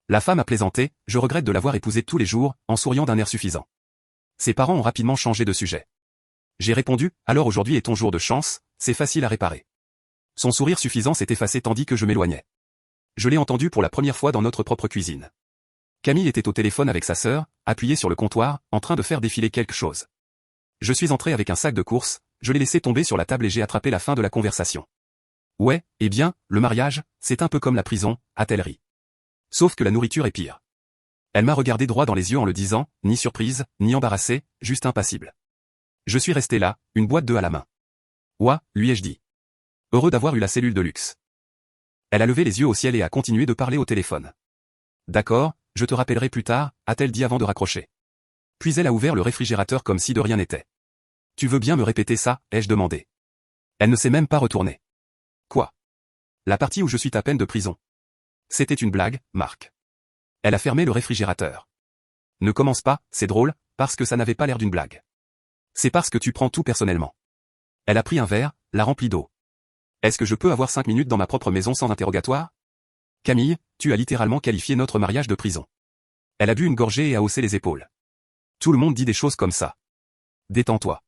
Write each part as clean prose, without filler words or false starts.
La femme a plaisanté, je regrette de l'avoir épousée tous les jours, en souriant d'un air suffisant. Ses parents ont rapidement changé de sujet. J'ai répondu, alors aujourd'hui est ton jour de chance, c'est facile à réparer. Son sourire suffisant s'est effacé tandis que je m'éloignais. Je l'ai entendu pour la première fois dans notre propre cuisine. Camille était au téléphone avec sa sœur, appuyée sur le comptoir, en train de faire défiler quelque chose. Je suis entré avec un sac de courses, je l'ai laissé tomber sur la table et j'ai attrapé la fin de la conversation. Ouais, eh bien, le mariage, c'est un peu comme la prison, a-t-elle ri. Sauf que la nourriture est pire. Elle m'a regardé droit dans les yeux en le disant, ni surprise, ni embarrassé, juste impassible. Je suis resté là, une boîte d'œufs à la main. Ouah, lui ai-je dit. Heureux d'avoir eu la cellule de luxe. Elle a levé les yeux au ciel et a continué de parler au téléphone. D'accord, je te rappellerai plus tard, a-t-elle dit avant de raccrocher. Puis elle a ouvert le réfrigérateur comme si de rien n'était. Tu veux bien me répéter ça, ai-je demandé. Elle ne s'est même pas retournée. Quoi? La partie où je suis à peine de prison. C'était une blague, Marc. Elle a fermé le réfrigérateur. Ne commence pas, c'est drôle, parce que ça n'avait pas l'air d'une blague. C'est parce que tu prends tout personnellement. Elle a pris un verre, l'a rempli d'eau. Est-ce que je peux avoir 5 minutes dans ma propre maison sans interrogatoire? Camille, tu as littéralement qualifié notre mariage de prison. Elle a bu une gorgée et a haussé les épaules. Tout le monde dit des choses comme ça. Détends-toi.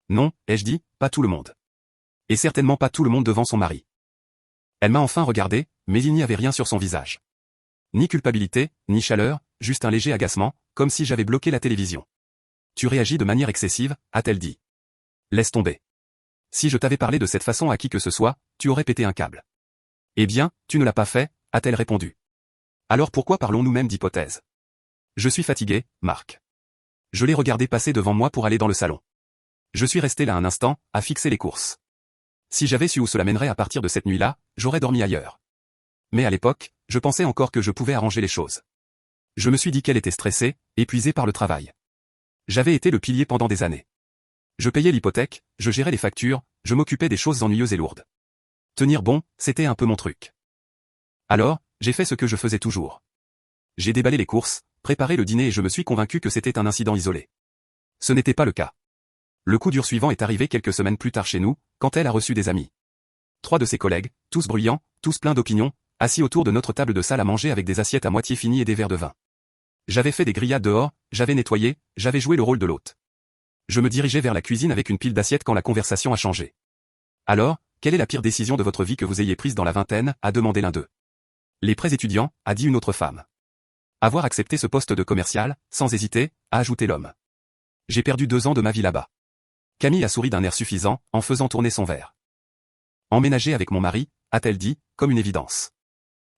Non, ai-je dit, pas tout le monde. Et certainement pas tout le monde devant son mari. Elle m'a enfin regardé, mais il n'y avait rien sur son visage. Ni culpabilité, ni chaleur, juste un léger agacement, comme si j'avais bloqué la télévision. Tu réagis de manière excessive, a-t-elle dit. Laisse tomber. Si je t'avais parlé de cette façon à qui que ce soit, tu aurais pété un câble. Eh bien, tu ne l'as pas fait, a-t-elle répondu. Alors pourquoi parlons-nous même d'hypothèse? Je suis fatigué, Marc. Je l'ai regardé passer devant moi pour aller dans le salon. Je suis resté là un instant, à fixer les courses. Si j'avais su où cela mènerait à partir de cette nuit-là, j'aurais dormi ailleurs. Mais à l'époque, je pensais encore que je pouvais arranger les choses. Je me suis dit qu'elle était stressée, épuisée par le travail. J'avais été le pilier pendant des années. Je payais l'hypothèque, je gérais les factures, je m'occupais des choses ennuyeuses et lourdes. Tenir bon, c'était un peu mon truc. Alors, j'ai fait ce que je faisais toujours. J'ai déballé les courses, préparé le dîner et je me suis convaincu que c'était un incident isolé. Ce n'était pas le cas. Le coup dur suivant est arrivé quelques semaines plus tard chez nous, quand elle a reçu des amis. 3 de ses collègues, tous bruyants, tous pleins d'opinions, assis autour de notre table de salle à manger avec des assiettes à moitié finies et des verres de vin. J'avais fait des grillades dehors, j'avais nettoyé, j'avais joué le rôle de l'hôte. Je me dirigeais vers la cuisine avec une pile d'assiettes quand la conversation a changé. Alors, quelle est la pire décision de votre vie que vous ayez prise dans la vingtaine, a demandé l'un d'eux. Les prêts étudiants, a dit une autre femme. Avoir accepté ce poste de commercial, sans hésiter, a ajouté l'homme. J'ai perdu 2 ans de ma vie là-bas. Camille a souri d'un air suffisant, en faisant tourner son verre. Emménager avec mon mari, a-t-elle dit, comme une évidence.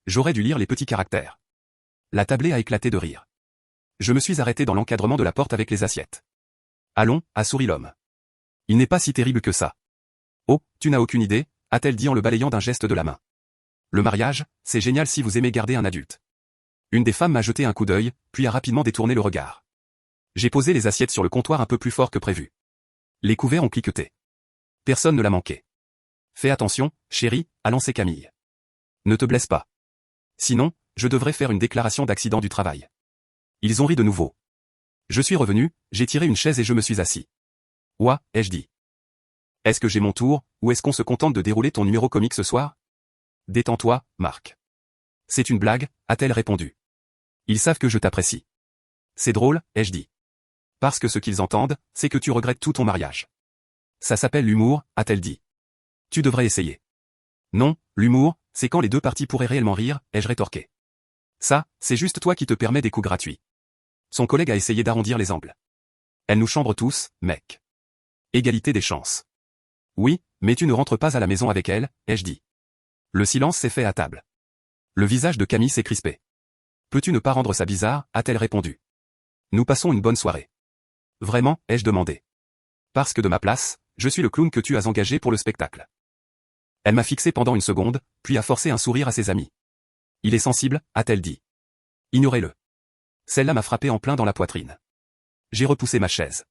J'aurais dû lire les petits caractères. La tablée a éclaté de rire. Je me suis arrêté dans l'encadrement de la porte avec les assiettes. Allons, a souri l'homme. Il n'est pas si terrible que ça. Oh, tu n'as aucune idée, a-t-elle dit en le balayant d'un geste de la main. Le mariage, c'est génial si vous aimez garder un adulte. Une des femmes m'a jeté un coup d'œil, puis a rapidement détourné le regard. J'ai posé les assiettes sur le comptoir un peu plus fort que prévu. Les couverts ont cliqueté. Personne ne l'a manqué. Fais attention, chérie, a lancé Camille. Ne te blesse pas. Sinon, je devrais faire une déclaration d'accident du travail. Ils ont ri de nouveau. Je suis revenu, j'ai tiré une chaise et je me suis assis. Ouah, ai-je dit. Est-ce que j'ai mon tour, ou est-ce qu'on se contente de dérouler ton numéro comique ce soir? Détends-toi, Marc. C'est une blague, a-t-elle répondu. Ils savent que je t'apprécie. C'est drôle, ai-je dit. Parce que ce qu'ils entendent, c'est que tu regrettes tout ton mariage. Ça s'appelle l'humour, a-t-elle dit. Tu devrais essayer. Non, l'humour, c'est quand les deux parties pourraient réellement rire, ai-je rétorqué. Ça, c'est juste toi qui te permets des coups gratuits. Son collègue a essayé d'arrondir les angles. Elle nous chambre tous, mec. Égalité des chances. Oui, mais tu ne rentres pas à la maison avec elle, ai-je dit. Le silence s'est fait à table. Le visage de Camille s'est crispé. Peux-tu ne pas rendre ça bizarre, a-t-elle répondu. Nous passons une bonne soirée. Vraiment, ai-je demandé. Parce que de ma place, je suis le clown que tu as engagé pour le spectacle. Elle m'a fixé pendant une seconde, puis a forcé un sourire à ses amis. Il est sensible, a-t-elle dit. Ignorez-le. Celle-là m'a frappé en plein dans la poitrine. J'ai repoussé ma chaise.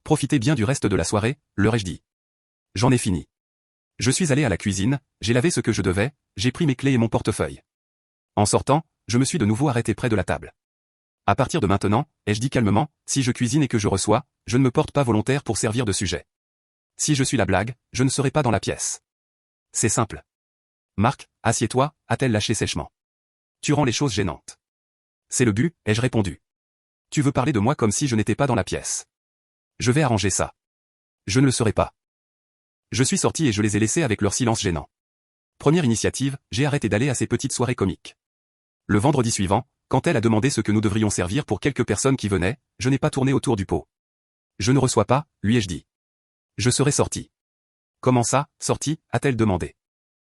Profitez bien du reste de la soirée, leur ai-je dit. J'en ai fini. Je suis allé à la cuisine, j'ai lavé ce que je devais, j'ai pris mes clés et mon portefeuille. En sortant, je me suis de nouveau arrêté près de la table. À partir de maintenant, ai-je dit calmement, si je cuisine et que je reçois, je ne me porte pas volontaire pour servir de sujet. Si je suis la blague, je ne serai pas dans la pièce. C'est simple. Marc, assieds-toi, a-t-elle lâché sèchement. Tu rends les choses gênantes. C'est le but, ai-je répondu. Tu veux parler de moi comme si je n'étais pas dans la pièce. Je vais arranger ça. Je ne le serai pas. Je suis sorti et je les ai laissés avec leur silence gênant. Première initiative, j'ai arrêté d'aller à ces petites soirées comiques. Le vendredi suivant, quand elle a demandé ce que nous devrions servir pour quelques personnes qui venaient, je n'ai pas tourné autour du pot. Je ne reçois pas, lui ai-je dit. Je serai sorti. Comment ça, sorti, a-t-elle demandé.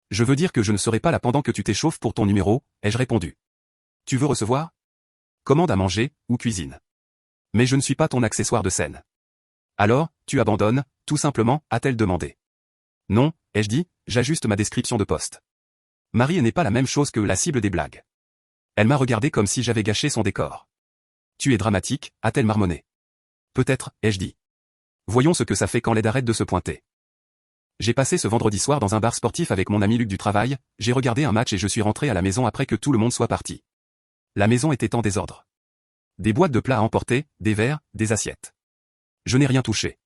Je veux dire que je ne serai pas là pendant que tu t'échauffes pour ton numéro, ai-je répondu. Tu veux recevoir? Commande à manger, ou cuisine. Mais je ne suis pas ton accessoire de scène. Alors, tu abandonnes, tout simplement, a-t-elle demandé. Non, ai-je dit, j'ajuste ma description de poste. Marie n'est pas la même chose que la cible des blagues. Elle m'a regardé comme si j'avais gâché son décor. Tu es dramatique, a-t-elle marmonné. Peut-être, ai-je dit. Voyons ce que ça fait quand l'aide arrête de se pointer. J'ai passé ce vendredi soir dans un bar sportif avec mon ami Luc du travail, j'ai regardé un match et je suis rentré à la maison après que tout le monde soit parti. La maison était en désordre. Des boîtes de plats à emporter, des verres, des assiettes. Je n'ai rien touché.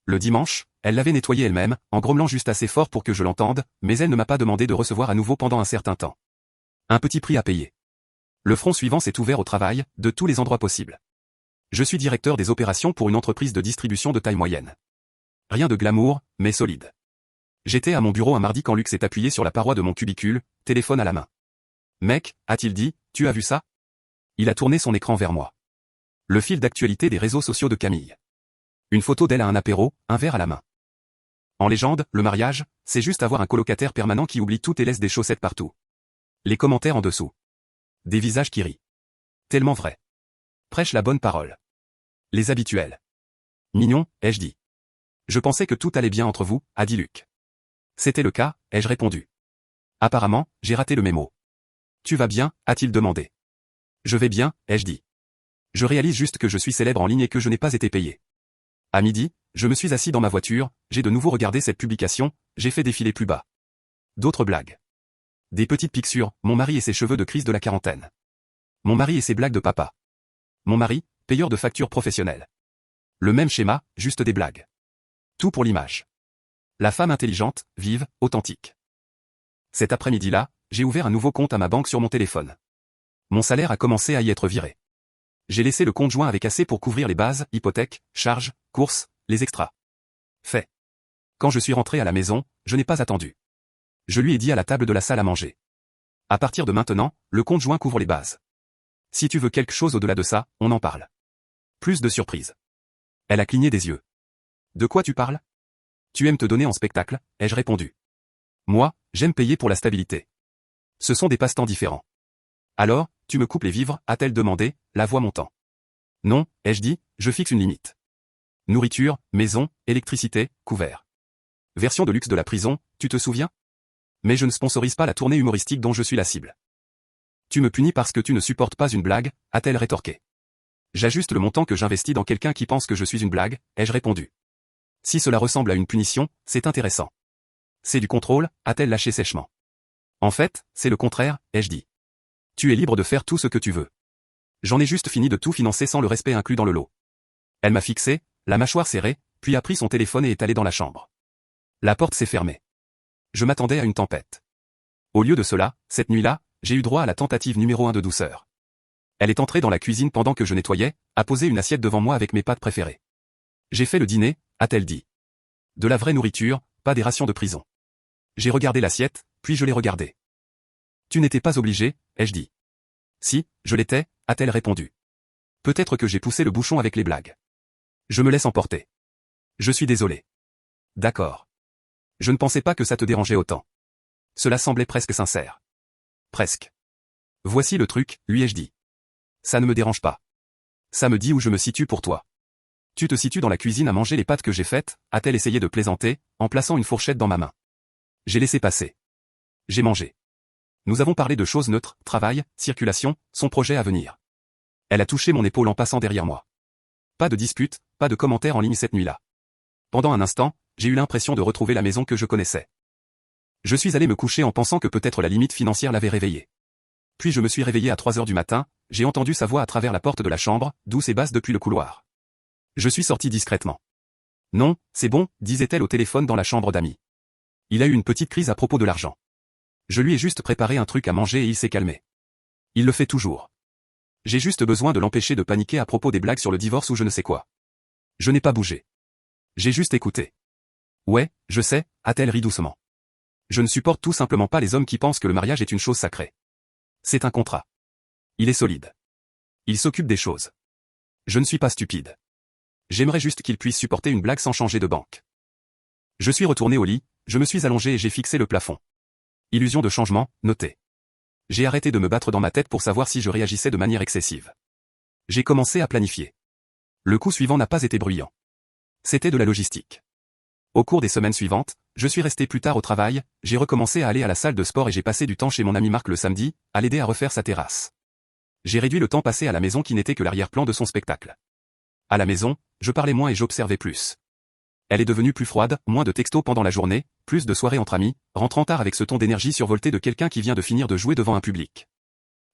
Le dimanche, elle l'avait nettoyé elle-même, en grommelant juste assez fort pour que je l'entende, mais elle ne m'a pas demandé de recevoir à nouveau pendant un certain temps. Un petit prix à payer. Le front suivant s'est ouvert au travail, de tous les endroits possibles. Je suis directeur des opérations pour une entreprise de distribution de taille moyenne. Rien de glamour, mais solide. J'étais à mon bureau un mardi quand Luc s'est appuyé sur la paroi de mon cubicule, téléphone à la main. Mec, a-t-il dit, tu as vu ça? Il a tourné son écran vers moi. Le fil d'actualité des réseaux sociaux de Camille. Une photo d'elle à un apéro, un verre à la main. En légende, le mariage, c'est juste avoir un colocataire permanent qui oublie tout et laisse des chaussettes partout. Les commentaires en dessous. Des visages qui rient. Tellement vrai. Prêche la bonne parole. Les habituels. Mignon, ai-je dit. Je pensais que tout allait bien entre vous, a dit Luc. C'était le cas, ai-je répondu. Apparemment, j'ai raté le mémo. Tu vas bien, a-t-il demandé. Je vais bien, ai-je dit. Je réalise juste que je suis célèbre en ligne et que je n'ai pas été payé. À midi, je me suis assis dans ma voiture, j'ai de nouveau regardé cette publication, j'ai fait défiler plus bas. D'autres blagues. Des petites piques sur mon mari et ses cheveux de crise de la quarantaine. Mon mari et ses blagues de papa. Mon mari, payeur de factures professionnelles. Le même schéma, juste des blagues. Tout pour l'image. La femme intelligente, vive, authentique. Cet après-midi-là, j'ai ouvert un nouveau compte à ma banque sur mon téléphone. Mon salaire a commencé à y être viré. J'ai laissé le compte joint avec assez pour couvrir les bases, hypothèque, charges, courses, les extras. Fait. Quand je suis rentré à la maison, je n'ai pas attendu. Je lui ai dit à la table de la salle à manger. À partir de maintenant, le compte joint couvre les bases. Si tu veux quelque chose au-delà de ça, on en parle. Plus de surprises. Elle a cligné des yeux. De quoi tu parles? Tu aimes te donner en spectacle, ai-je répondu. Moi, j'aime payer pour la stabilité. Ce sont des passe-temps différents. Alors, tu me coupes les vivres, a-t-elle demandé, la voix montant. Non, ai-je dit, je fixe une limite. Nourriture, maison, électricité, couvert. Version de luxe de la prison, tu te souviens? Mais je ne sponsorise pas la tournée humoristique dont je suis la cible. Tu me punis parce que tu ne supportes pas une blague, a-t-elle rétorqué. J'ajuste le montant que j'investis dans quelqu'un qui pense que je suis une blague, ai-je répondu. Si cela ressemble à une punition, c'est intéressant. C'est du contrôle, a-t-elle lâché sèchement. En fait, c'est le contraire, ai-je dit. Tu es libre de faire tout ce que tu veux. J'en ai juste fini de tout financer sans le respect inclus dans le lot. Elle m'a fixé, la mâchoire serrée, puis a pris son téléphone et est allée dans la chambre. La porte s'est fermée. Je m'attendais à une tempête. Au lieu de cela, cette nuit-là, j'ai eu droit à la tentative numéro 1 de douceur. Elle est entrée dans la cuisine pendant que je nettoyais, a posé une assiette devant moi avec mes pâtes préférées. J'ai fait le dîner, a-t-elle dit. De la vraie nourriture, pas des rations de prison. J'ai regardé l'assiette, puis je l'ai regardée. Tu n'étais pas obligé, ai-je dit. Si, je l'étais, a-t-elle répondu. Peut-être que j'ai poussé le bouchon avec les blagues. Je me laisse emporter. Je suis désolé. D'accord. Je ne pensais pas que ça te dérangeait autant. Cela semblait presque sincère. Presque. Voici le truc, lui ai-je dit. Ça ne me dérange pas. Ça me dit où je me situe pour toi. Tu te situes dans la cuisine à manger les pâtes que j'ai faites, a-t-elle essayé de plaisanter, en plaçant une fourchette dans ma main. J'ai laissé passer. J'ai mangé. Nous avons parlé de choses neutres, travail, circulation, son projet à venir. Elle a touché mon épaule en passant derrière moi. Pas de dispute, pas de commentaires en ligne cette nuit-là. Pendant un instant, j'ai eu l'impression de retrouver la maison que je connaissais. Je suis allé me coucher en pensant que peut-être la limite financière l'avait réveillée. Puis je me suis réveillé à 3 heures du matin, j'ai entendu sa voix à travers la porte de la chambre, douce et basse depuis le couloir. Je suis sorti discrètement. Non, c'est bon, disait-elle au téléphone dans la chambre d'amis. Il a eu une petite crise à propos de l'argent. Je lui ai juste préparé un truc à manger et il s'est calmé. Il le fait toujours. J'ai juste besoin de l'empêcher de paniquer à propos des blagues sur le divorce ou je ne sais quoi. Je n'ai pas bougé. J'ai juste écouté. Ouais, je sais, a-t-elle ri doucement. Je ne supporte tout simplement pas les hommes qui pensent que le mariage est une chose sacrée. C'est un contrat. Il est solide. Il s'occupe des choses. Je ne suis pas stupide. J'aimerais juste qu'il puisse supporter une blague sans changer de banque. Je suis retourné au lit, je me suis allongé et j'ai fixé le plafond. Illusion de changement, notée. J'ai arrêté de me battre dans ma tête pour savoir si je réagissais de manière excessive. J'ai commencé à planifier. Le coup suivant n'a pas été bruyant. C'était de la logistique. Au cours des semaines suivantes, je suis resté plus tard au travail, j'ai recommencé à aller à la salle de sport et j'ai passé du temps chez mon ami Marc le samedi, à l'aider à refaire sa terrasse. J'ai réduit le temps passé à la maison qui n'était que l'arrière-plan de son spectacle. À la maison, je parlais moins et j'observais plus. Elle est devenue plus froide, moins de textos pendant la journée, plus de soirées entre amis, rentrant tard avec ce ton d'énergie survolté de quelqu'un qui vient de finir de jouer devant un public.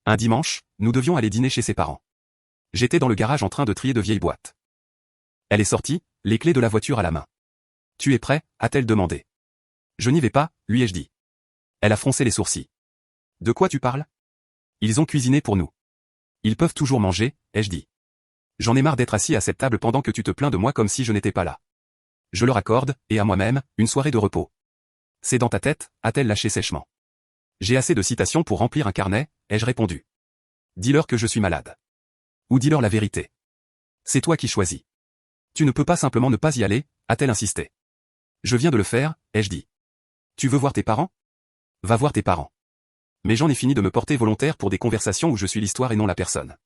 Un dimanche, nous devions aller dîner chez ses parents. J'étais dans le garage en train de trier de vieilles boîtes. Elle est sortie, les clés de la voiture à la main. « Tu es prêt ?» a-t-elle demandé. « Je n'y vais pas, lui ai-je dit. » Elle a froncé les sourcils. « De quoi tu parles ? » « Ils ont cuisiné pour nous. Ils peuvent toujours manger, ai-je dit. J'en ai marre d'être assis à cette table pendant que tu te plains de moi comme si je n'étais pas là. Je leur accorde, et à moi-même, une soirée de repos. C'est dans ta tête, a-t-elle lâché sèchement. J'ai assez de citations pour remplir un carnet, ai-je répondu. Dis-leur que je suis malade. Ou dis-leur la vérité. C'est toi qui choisis. Tu ne peux pas simplement ne pas y aller, a-t-elle insisté. Je viens de le faire, ai-je dit. Tu veux voir tes parents ? Va voir tes parents. Mais j'en ai fini de me porter volontaire pour des conversations où je suis l'histoire et non la personne.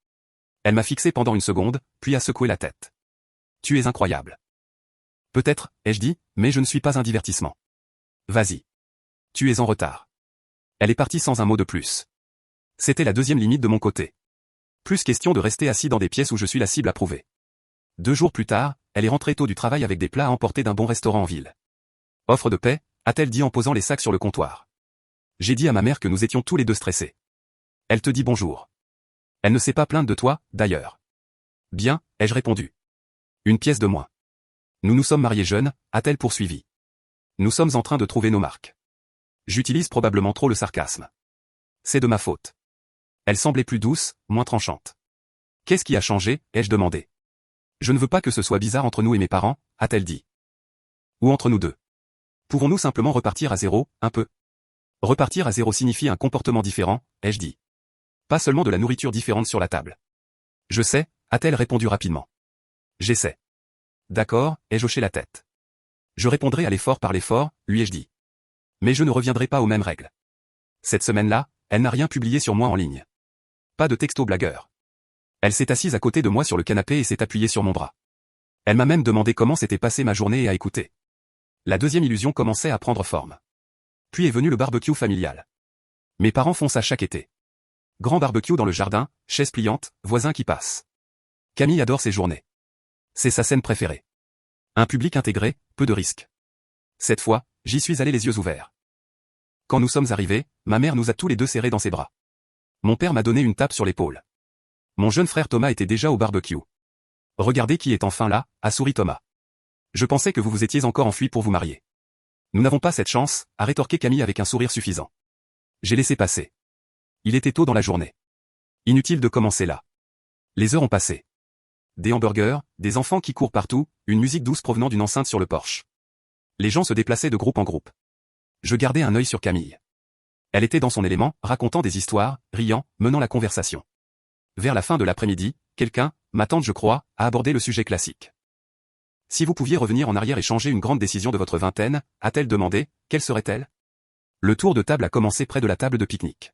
Elle m'a fixé pendant une seconde, puis a secoué la tête. Tu es incroyable. Peut-être, ai-je dit, mais je ne suis pas un divertissement. Vas-y. Tu es en retard. Elle est partie sans un mot de plus. C'était la deuxième limite de mon côté. Plus question de rester assis dans des pièces où je suis la cible approuvée. 2 jours plus tard, elle est rentrée tôt du travail avec des plats à emporter d'un bon restaurant en ville. Offre de paix, a-t-elle dit en posant les sacs sur le comptoir. J'ai dit à ma mère que nous étions tous les deux stressés. Elle te dit bonjour. Elle ne s'est pas plainte de toi, d'ailleurs. Bien, ai-je répondu. Une pièce de moins. Nous nous sommes mariés jeunes, a-t-elle poursuivi. Nous sommes en train de trouver nos marques. J'utilise probablement trop le sarcasme. C'est de ma faute. Elle semblait plus douce, moins tranchante. Qu'est-ce qui a changé, ai-je demandé. Je ne veux pas que ce soit bizarre entre nous et mes parents, a-t-elle dit. Ou entre nous deux. Pouvons-nous simplement repartir à zéro, un peu ? Repartir à zéro signifie un comportement différent, ai-je dit. Pas seulement de la nourriture différente sur la table. Je sais, a-t-elle répondu rapidement. J'essaie. D'accord, ai-je hoché la tête. Je répondrai à l'effort par l'effort, lui ai-je dit. Mais je ne reviendrai pas aux mêmes règles. Cette semaine-là, elle n'a rien publié sur moi en ligne. Pas de texto blagueur. Elle s'est assise à côté de moi sur le canapé et s'est appuyée sur mon bras. Elle m'a même demandé comment s'était passée ma journée et a écouté. La deuxième illusion commençait à prendre forme. Puis est venu le barbecue familial. Mes parents font ça chaque été. Grand barbecue dans le jardin, chaise pliante, voisins qui passent. Camille adore ces journées. C'est sa scène préférée. Un public intégré, peu de risques. Cette fois, j'y suis allé les yeux ouverts. Quand nous sommes arrivés, ma mère nous a tous les deux serrés dans ses bras. Mon père m'a donné une tape sur l'épaule. Mon jeune frère Thomas était déjà au barbecue. Regardez qui est enfin là, a souri Thomas. Je pensais que vous vous étiez encore enfui pour vous marier. Nous n'avons pas cette chance, a rétorqué Camille avec un sourire suffisant. J'ai laissé passer. Il était tôt dans la journée. Inutile de commencer là. Les heures ont passé. Des hamburgers, des enfants qui courent partout, une musique douce provenant d'une enceinte sur le porche. Les gens se déplaçaient de groupe en groupe. Je gardais un œil sur Camille. Elle était dans son élément, racontant des histoires, riant, menant la conversation. Vers la fin de l'après-midi, quelqu'un, ma tante je crois, a abordé le sujet classique. Si vous pouviez revenir en arrière et changer une grande décision de votre vingtaine, a-t-elle demandé, quelle serait-elle ? Le tour de table a commencé près de la table de pique-nique.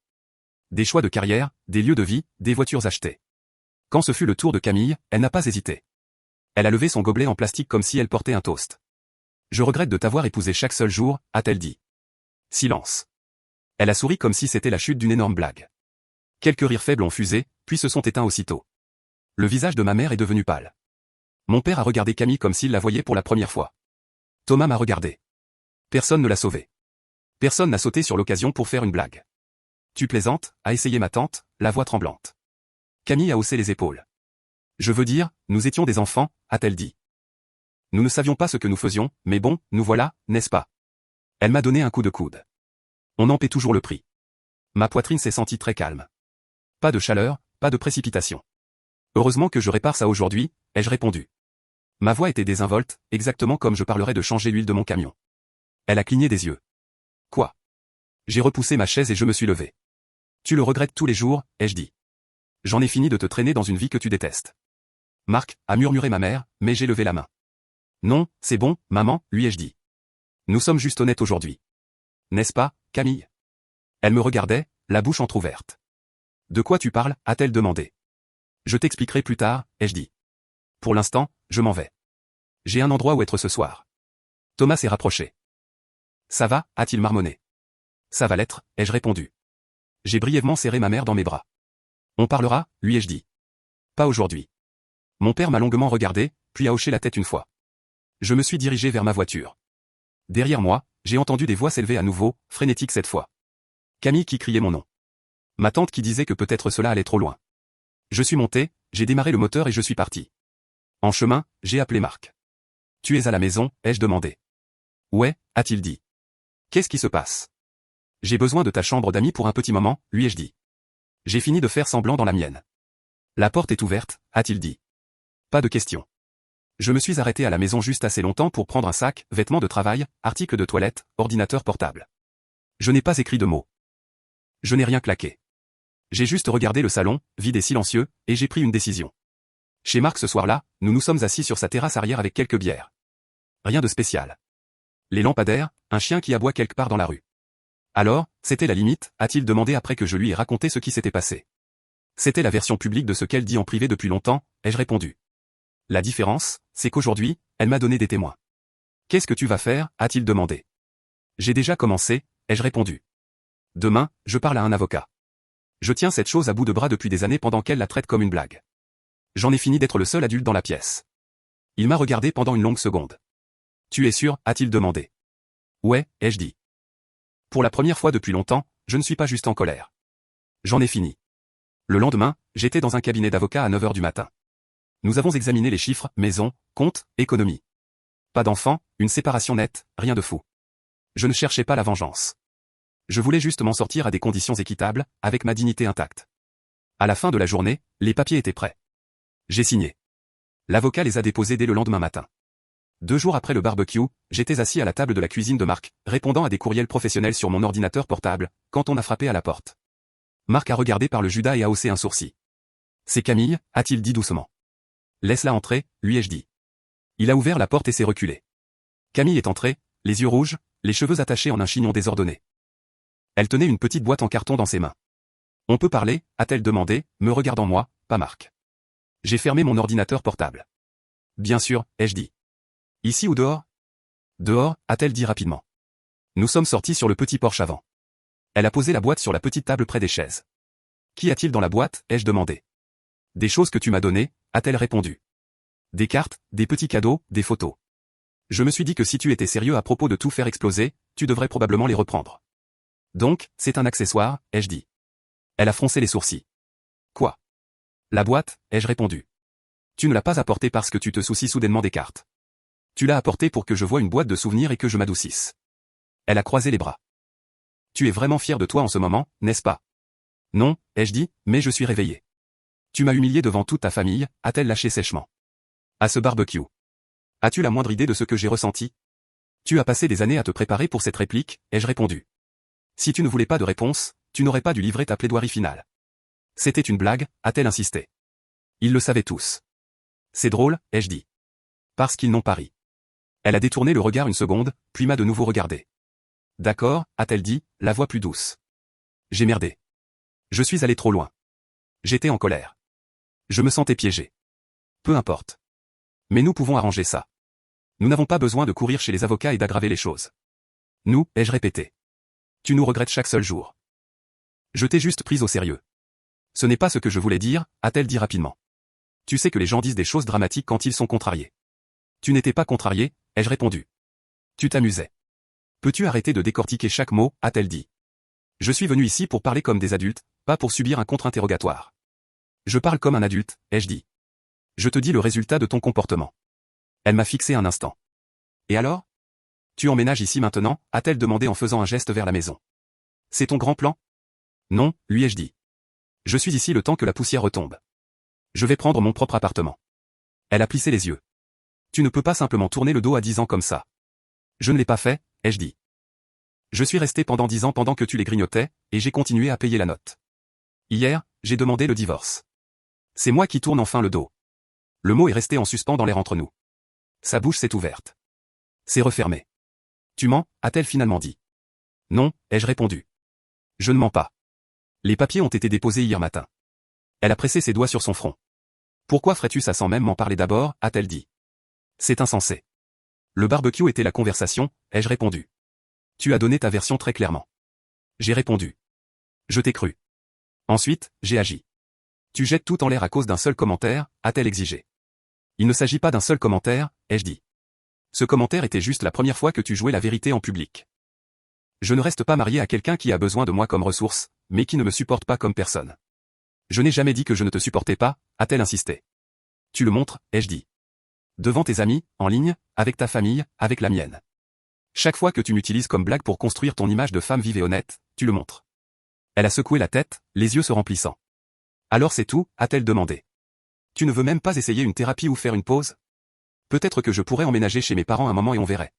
Des choix de carrière, des lieux de vie, des voitures achetées. Quand ce fut le tour de Camille, elle n'a pas hésité. Elle a levé son gobelet en plastique comme si elle portait un toast. Je regrette de t'avoir épousé chaque seul jour, a-t-elle dit. Silence. Elle a souri comme si c'était la chute d'une énorme blague. Quelques rires faibles ont fusé, puis se sont éteints aussitôt. Le visage de ma mère est devenu pâle. Mon père a regardé Camille comme s'il la voyait pour la première fois. Thomas m'a regardé. Personne ne l'a sauvé. Personne n'a sauté sur l'occasion pour faire une blague. Tu plaisantes, a essayé ma tante, la voix tremblante. Camille a haussé les épaules. Je veux dire, nous étions des enfants, a-t-elle dit. Nous ne savions pas ce que nous faisions, mais bon, nous voilà, n'est-ce pas? Elle m'a donné un coup de coude. On en paie toujours le prix. Ma poitrine s'est sentie très calme. Pas de chaleur, pas de précipitation. Heureusement que je répare ça aujourd'hui, ai-je répondu. Ma voix était désinvolte, exactement comme je parlerais de changer l'huile de mon camion. Elle a cligné des yeux. Quoi? J'ai repoussé ma chaise et je me suis levé. Tu le regrettes tous les jours, ai-je dit. J'en ai fini de te traîner dans une vie que tu détestes. Marc, a murmuré ma mère, mais j'ai levé la main. Non, c'est bon, maman, lui ai-je dit. Nous sommes juste honnêtes aujourd'hui. N'est-ce pas, Camille? Elle me regardait, la bouche entr'ouverte. De quoi tu parles, a-t-elle demandé. Je t'expliquerai plus tard, ai-je dit. Pour l'instant, je m'en vais. J'ai un endroit où être ce soir. Thomas s'est rapproché. Ça va, a-t-il marmonné. Ça va l'être, ai-je répondu. J'ai brièvement serré ma mère dans mes bras. On parlera, lui ai-je dit. Pas aujourd'hui. Mon père m'a longuement regardé, puis a hoché la tête une fois. Je me suis dirigé vers ma voiture. Derrière moi, j'ai entendu des voix s'élever à nouveau, frénétiques cette fois. Camille qui criait mon nom. Ma tante qui disait que peut-être cela allait trop loin. Je suis monté, j'ai démarré le moteur et je suis parti. En chemin, j'ai appelé Marc. Tu es à la maison, ai-je demandé. Ouais, a-t-il dit. Qu'est-ce qui se passe? J'ai besoin de ta chambre d'amis pour un petit moment, lui ai-je dit. J'ai fini de faire semblant dans la mienne. La porte est ouverte, a-t-il dit. Pas de question. Je me suis arrêté à la maison juste assez longtemps pour prendre un sac, vêtements de travail, articles de toilette, ordinateur portable. Je n'ai pas écrit de mots. Je n'ai rien claqué. J'ai juste regardé le salon, vide et silencieux, et j'ai pris une décision. Chez Marc ce soir-là, nous nous sommes assis sur sa terrasse arrière avec quelques bières. Rien de spécial. Les lampadaires, un chien qui aboie quelque part dans la rue. Alors, c'était la limite, a-t-il demandé après que je lui ai raconté ce qui s'était passé. C'était la version publique de ce qu'elle dit en privé depuis longtemps, ai-je répondu. La différence, c'est qu'aujourd'hui, elle m'a donné des témoins. Qu'est-ce que tu vas faire, a-t-il demandé. J'ai déjà commencé, ai-je répondu. Demain, je parle à un avocat. Je tiens cette chose à bout de bras depuis des années pendant qu'elle la traite comme une blague. J'en ai fini d'être le seul adulte dans la pièce. Il m'a regardé pendant une longue seconde. Tu es sûr, a-t-il demandé. Ouais, ai-je dit. Pour la première fois depuis longtemps, je ne suis pas juste en colère. J'en ai fini. Le lendemain, j'étais dans un cabinet d'avocat à 9h du matin. Nous avons examiné les chiffres, maison, compte, économie. Pas d'enfant, une séparation nette, rien de fou. Je ne cherchais pas la vengeance. Je voulais juste m'en sortir à des conditions équitables, avec ma dignité intacte. À la fin de la journée, les papiers étaient prêts. J'ai signé. L'avocat les a déposés dès le lendemain matin. 2 jours après le barbecue, j'étais assis à la table de la cuisine de Marc, répondant à des courriels professionnels sur mon ordinateur portable, quand on a frappé à la porte. Marc a regardé par le Judas et a haussé un sourcil. C'est Camille, a-t-il dit doucement. Laisse-la entrer, lui ai-je dit. Il a ouvert la porte et s'est reculé. Camille est entrée, les yeux rouges, les cheveux attachés en un chignon désordonné. Elle tenait une petite boîte en carton dans ses mains. On peut parler, a-t-elle demandé, me regardant moi, pas Marc. J'ai fermé mon ordinateur portable. Bien sûr, ai-je dit. Ici ou dehors? Dehors, a-t-elle dit rapidement. Nous sommes sortis sur le petit porche avant. Elle a posé la boîte sur la petite table près des chaises. Qu'y a-t-il dans la boîte, ai-je demandé. Des choses que tu m'as données, a-t-elle répondu. Des cartes, des petits cadeaux, des photos. Je me suis dit que si tu étais sérieux à propos de tout faire exploser, tu devrais probablement les reprendre. Donc, c'est un accessoire, ai-je dit. Elle a froncé les sourcils. Quoi? La boîte, ai-je répondu. Tu ne l'as pas apportée parce que tu te soucies soudainement des cartes. Tu l'as apportée pour que je voie une boîte de souvenirs et que je m'adoucisse. Elle a croisé les bras. Tu es vraiment fier de toi en ce moment, n'est-ce pas? Non, ai-je dit, mais je suis réveillé. Tu m'as humilié devant toute ta famille, a-t-elle lâché sèchement. À ce barbecue. As-tu la moindre idée de ce que j'ai ressenti? Tu as passé des années à te préparer pour cette réplique, ai-je répondu. Si tu ne voulais pas de réponse, tu n'aurais pas dû livrer ta plaidoirie finale. C'était une blague, a-t-elle insisté. Ils le savaient tous. C'est drôle, ai-je dit. Parce qu'ils n'ont pas ri. Elle a détourné le regard une seconde, puis m'a de nouveau regardé. D'accord, a-t-elle dit, la voix plus douce. J'ai merdé. Je suis allé trop loin. J'étais en colère. Je me sentais piégé. Peu importe. Mais nous pouvons arranger ça. Nous n'avons pas besoin de courir chez les avocats et d'aggraver les choses. Nous, ai-je répété. Tu nous regrettes chaque seul jour. Je t'ai juste prise au sérieux. Ce n'est pas ce que je voulais dire, a-t-elle dit rapidement. Tu sais que les gens disent des choses dramatiques quand ils sont contrariés. Tu n'étais pas contrarié, ai-je répondu. Tu t'amusais. Peux-tu arrêter de décortiquer chaque mot, a-t-elle dit. Je suis venu ici pour parler comme des adultes, pas pour subir un contre-interrogatoire. Je parle comme un adulte, ai-je dit. Je te dis le résultat de ton comportement. Elle m'a fixé un instant. Et alors? Tu emménages ici maintenant, a-t-elle demandé en faisant un geste vers la maison. C'est ton grand plan? Non, lui ai-je dit. Je suis ici le temps que la poussière retombe. Je vais prendre mon propre appartement. Elle a plissé les yeux. Tu ne peux pas simplement tourner le dos à 10 ans comme ça. Je ne l'ai pas fait, ai-je dit. Je suis resté pendant 10 ans pendant que tu les grignotais, et j'ai continué à payer la note. Hier, j'ai demandé le divorce. C'est moi qui tourne enfin le dos. Le mot est resté en suspens dans l'air entre nous. Sa bouche s'est ouverte. C'est refermé. Tu mens, a-t-elle finalement dit. Non, ai-je répondu. Je ne mens pas. Les papiers ont été déposés hier matin. Elle a pressé ses doigts sur son front. Pourquoi ferais-tu ça sans même m'en parler d'abord, a-t-elle dit. C'est insensé. Le barbecue était la conversation, ai-je répondu. Tu as donné ta version très clairement. J'ai répondu. Je t'ai cru. Ensuite, j'ai agi. Tu jettes tout en l'air à cause d'un seul commentaire, a-t-elle exigé. Il ne s'agit pas d'un seul commentaire, ai-je dit. Ce commentaire était juste la première fois que tu jouais la vérité en public. Je ne reste pas marié à quelqu'un qui a besoin de moi comme ressource, mais qui ne me supporte pas comme personne. Je n'ai jamais dit que je ne te supportais pas, a-t-elle insisté. Tu le montres, ai-je dit. Devant tes amis, en ligne, avec ta famille, avec la mienne. Chaque fois que tu m'utilises comme blague pour construire ton image de femme vive et honnête, tu le montres. Elle a secoué la tête, les yeux se remplissant. Alors c'est tout, a-t-elle demandé. Tu ne veux même pas essayer une thérapie ou faire une pause? Peut-être que je pourrais emménager chez mes parents un moment et on verrait.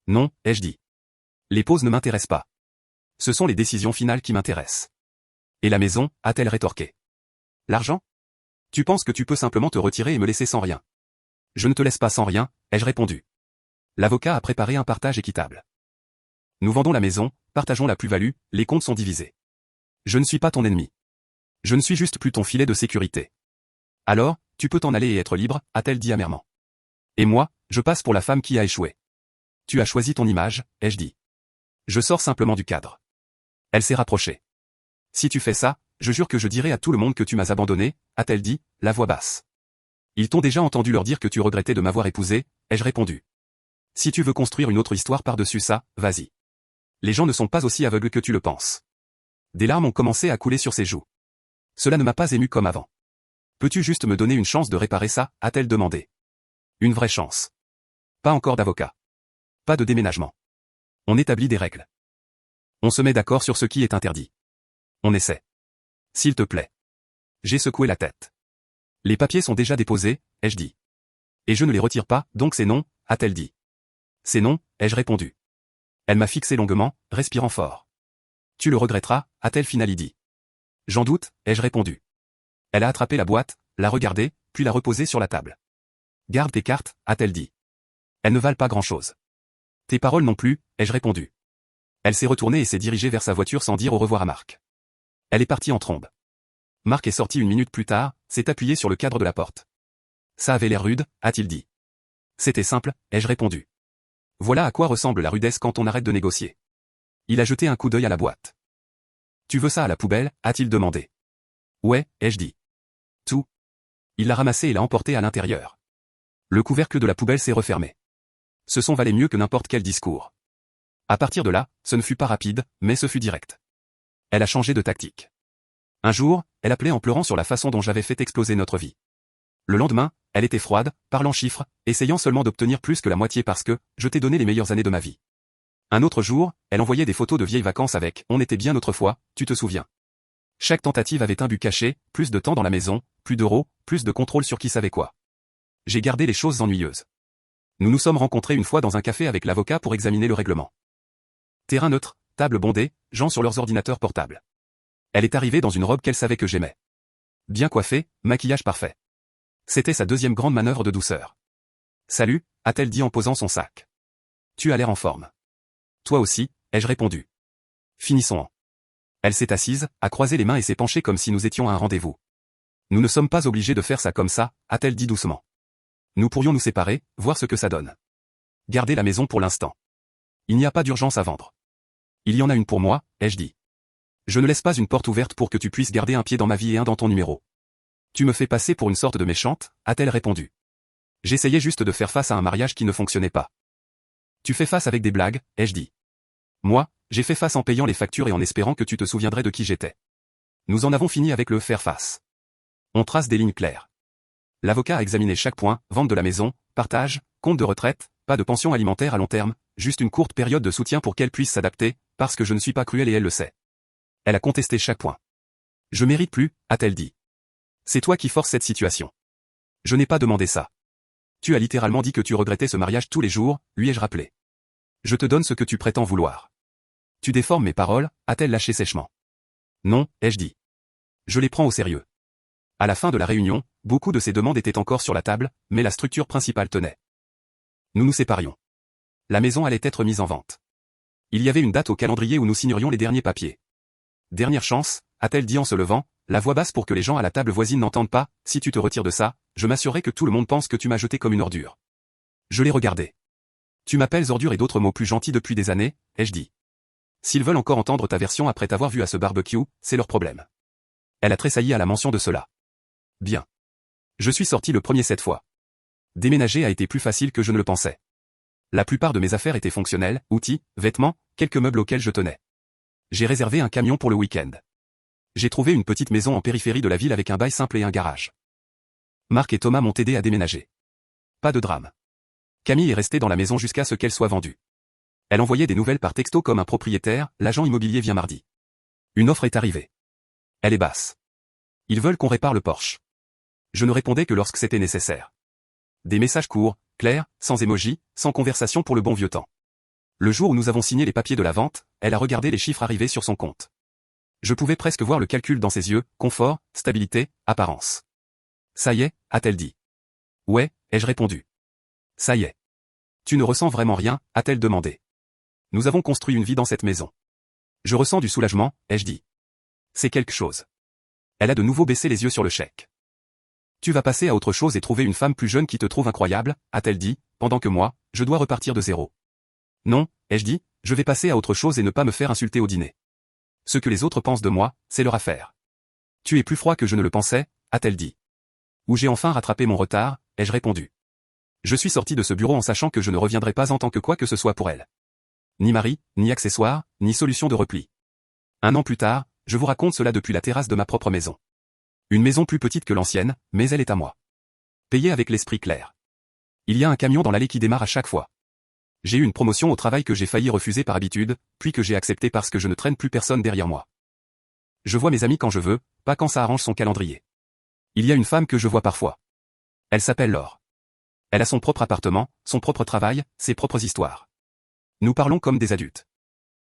Non, ai-je dit. Les pauses ne m'intéressent pas. Ce sont les décisions finales qui m'intéressent. Et la maison, a-t-elle rétorqué. L'argent? Tu penses que tu peux simplement te retirer et me laisser sans rien? Je ne te laisse pas sans rien, ai-je répondu. L'avocat a préparé un partage équitable. Nous vendons la maison, partageons la plus-value, les comptes sont divisés. Je ne suis pas ton ennemi. Je ne suis juste plus ton filet de sécurité. Alors, tu peux t'en aller et être libre, a-t-elle dit amèrement. Et moi, je passe pour la femme qui a échoué. Tu as choisi ton image, ai-je dit. Je sors simplement du cadre. Elle s'est rapprochée. Si tu fais ça, je jure que je dirai à tout le monde que tu m'as abandonné, a-t-elle dit, la voix basse. Ils t'ont déjà entendu leur dire que tu regrettais de m'avoir épousé, ai-je répondu. Si tu veux construire une autre histoire par-dessus ça, vas-y. Les gens ne sont pas aussi aveugles que tu le penses. Des larmes ont commencé à couler sur ses joues. Cela ne m'a pas ému comme avant. Peux-tu juste me donner une chance de réparer ça, a-t-elle demandé. Une vraie chance. Pas encore d'avocat. Pas de déménagement. On établit des règles. On se met d'accord sur ce qui est interdit. On essaie. S'il te plaît. J'ai secoué la tête. Les papiers sont déjà déposés, ai-je dit. Et je ne les retire pas, donc c'est non, a-t-elle dit. C'est non, ai-je répondu. Elle m'a fixé longuement, respirant fort. Tu le regretteras, a-t-elle finalement dit. J'en doute, ai-je répondu. Elle a attrapé la boîte, l'a regardée, puis l'a reposée sur la table. Garde tes cartes, a-t-elle dit. Elles ne valent pas grand-chose. Tes paroles non plus, ai-je répondu. Elle s'est retournée et s'est dirigée vers sa voiture sans dire au revoir à Marc. Elle est partie en trombe. Marc est sorti une minute plus tard, s'est appuyé sur le cadre de la porte. Ça avait l'air rude, a-t-il dit. C'était simple, ai-je répondu. Voilà à quoi ressemble la rudesse quand on arrête de négocier. Il a jeté un coup d'œil à la boîte. Tu veux ça à la poubelle, a-t-il demandé. Ouais, ai-je dit. Tout. Il l'a ramassé et l'a emporté à l'intérieur. Le couvercle de la poubelle s'est refermé. Ce son valait mieux que n'importe quel discours. À partir de là, ce ne fut pas rapide, mais ce fut direct. Elle a changé de tactique. Un jour, elle appelait en pleurant sur la façon dont j'avais fait exploser notre vie. Le lendemain, elle était froide, parlant chiffres, essayant seulement d'obtenir plus que la moitié parce que je t'ai donné les meilleures années de ma vie. Un autre jour, elle envoyait des photos de vieilles vacances avec « On était bien autrefois, tu te souviens ». Chaque tentative avait un but caché, plus de temps dans la maison, plus d'euros, plus de contrôle sur qui savait quoi. J'ai gardé les choses ennuyeuses. Nous nous sommes rencontrés une fois dans un café avec l'avocat pour examiner le règlement. Terrain neutre, table bondée, gens sur leurs ordinateurs portables. Elle est arrivée dans une robe qu'elle savait que j'aimais. Bien coiffée, maquillage parfait. C'était sa deuxième grande manœuvre de douceur. Salut, a-t-elle dit en posant son sac. Tu as l'air en forme. Toi aussi, ai-je répondu. Finissons. Elle s'est assise, a croisé les mains et s'est penchée comme si nous étions à un rendez-vous. Nous ne sommes pas obligés de faire ça comme ça, a-t-elle dit doucement. Nous pourrions nous séparer, voir ce que ça donne. Garder la maison pour l'instant. Il n'y a pas d'urgence à vendre. Il y en a une pour moi, ai-je dit. Je ne laisse pas une porte ouverte pour que tu puisses garder un pied dans ma vie et un dans ton numéro. Tu me fais passer pour une sorte de méchante, a-t-elle répondu. J'essayais juste de faire face à un mariage qui ne fonctionnait pas. Tu fais face avec des blagues, ai-je dit. Moi, j'ai fait face en payant les factures et en espérant que tu te souviendrais de qui j'étais. Nous en avons fini avec le faire face. On trace des lignes claires. L'avocat a examiné chaque point, vente de la maison, partage, compte de retraite, pas de pension alimentaire à long terme, juste une courte période de soutien pour qu'elle puisse s'adapter, parce que je ne suis pas cruel et elle le sait. Elle a contesté chaque point. Je mérite plus, a-t-elle dit. C'est toi qui forces cette situation. Je n'ai pas demandé ça. Tu as littéralement dit que tu regrettais ce mariage tous les jours, lui ai-je rappelé. Je te donne ce que tu prétends vouloir. Tu déformes mes paroles, a-t-elle lâché sèchement. Non, ai-je dit. Je les prends au sérieux. À la fin de la réunion, beaucoup de ces demandes étaient encore sur la table, mais la structure principale tenait. Nous nous séparions. La maison allait être mise en vente. Il y avait une date au calendrier où nous signerions les derniers papiers. Dernière chance, a-t-elle dit en se levant, la voix basse pour que les gens à la table voisine n'entendent pas, si tu te retires de ça, je m'assurerai que tout le monde pense que tu m'as jeté comme une ordure. Je l'ai regardé. Tu m'appelles ordure et d'autres mots plus gentils depuis des années, ai-je dit. S'ils veulent encore entendre ta version après t'avoir vu à ce barbecue, c'est leur problème. Elle a tressailli à la mention de cela. Bien. Je suis sorti le premier cette fois. Déménager a été plus facile que je ne le pensais. La plupart de mes affaires étaient fonctionnelles, outils, vêtements, quelques meubles auxquels je tenais. J'ai réservé un camion pour le week-end. J'ai trouvé une petite maison en périphérie de la ville avec un bail simple et un garage. Marc et Thomas m'ont aidé à déménager. Pas de drame. Camille est restée dans la maison jusqu'à ce qu'elle soit vendue. Elle envoyait des nouvelles par texto comme un propriétaire, l'agent immobilier vient mardi. Une offre est arrivée. Elle est basse. Ils veulent qu'on répare le Porsche. Je ne répondais que lorsque c'était nécessaire. Des messages courts, clairs, sans émojis, sans conversation pour le bon vieux temps. Le jour où nous avons signé les papiers de la vente, elle a regardé les chiffres arrivés sur son compte. Je pouvais presque voir le calcul dans ses yeux, confort, stabilité, apparence. Ça y est, a-t-elle dit. Ouais, ai-je répondu. Ça y est. Tu ne ressens vraiment rien, a-t-elle demandé. Nous avons construit une vie dans cette maison. Je ressens du soulagement, ai-je dit. C'est quelque chose. Elle a de nouveau baissé les yeux sur le chèque. Tu vas passer à autre chose et trouver une femme plus jeune qui te trouve incroyable, a-t-elle dit, pendant que moi, je dois repartir de zéro. Non, ai-je dit, je vais passer à autre chose et ne pas me faire insulter au dîner. Ce que les autres pensent de moi, c'est leur affaire. Tu es plus froid que je ne le pensais, a-t-elle dit. Où j'ai enfin rattrapé mon retard, ai-je répondu. Je suis sorti de ce bureau en sachant que je ne reviendrai pas en tant que quoi que ce soit pour elle. Ni mari, ni accessoire, ni solution de repli. 1 an plus tard, je vous raconte cela depuis la terrasse de ma propre maison. Une maison plus petite que l'ancienne, mais elle est à moi. Payée avec l'esprit clair. Il y a un camion dans l'allée qui démarre à chaque fois. J'ai eu une promotion au travail que j'ai failli refuser par habitude, puis que j'ai accepté parce que je ne traîne plus personne derrière moi. Je vois mes amis quand je veux, pas quand ça arrange son calendrier. Il y a une femme que je vois parfois. Elle s'appelle Laure. Elle a son propre appartement, son propre travail, ses propres histoires. Nous parlons comme des adultes.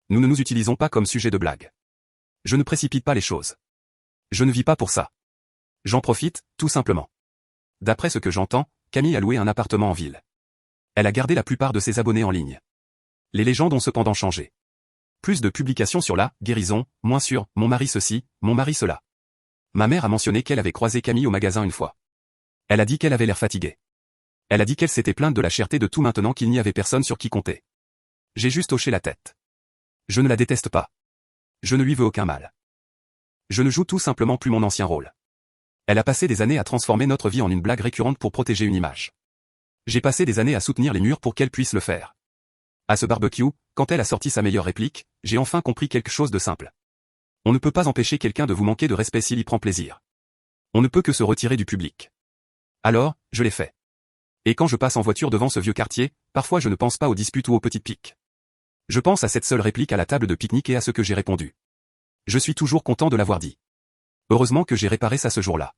Nous ne nous utilisons pas comme sujet de blague. Je ne précipite pas les choses. Je ne vis pas pour ça. J'en profite, tout simplement. D'après ce que j'entends, Camille a loué un appartement en ville. Elle a gardé la plupart de ses abonnés en ligne. Les légendes ont cependant changé. Plus de publications sur la guérison, moins sur mon mari ceci, mon mari cela. Ma mère a mentionné qu'elle avait croisé Camille au magasin une fois. Elle a dit qu'elle avait l'air fatiguée. Elle a dit qu'elle s'était plainte de la cherté de tout maintenant qu'il n'y avait personne sur qui compter. J'ai juste hoché la tête. Je ne la déteste pas. Je ne lui veux aucun mal. Je ne joue tout simplement plus mon ancien rôle. Elle a passé des années à transformer notre vie en une blague récurrente pour protéger une image. J'ai passé des années à soutenir les murs pour qu'elle puisse le faire. À ce barbecue, quand elle a sorti sa meilleure réplique, j'ai enfin compris quelque chose de simple. On ne peut pas empêcher quelqu'un de vous manquer de respect s'il y prend plaisir. On ne peut que se retirer du public. Alors, je l'ai fait. Et quand je passe en voiture devant ce vieux quartier, parfois je ne pense pas aux disputes ou aux petites piques. Je pense à cette seule réplique à la table de pique-nique et à ce que j'ai répondu. Je suis toujours content de l'avoir dit. Heureusement que j'ai réparé ça ce jour-là.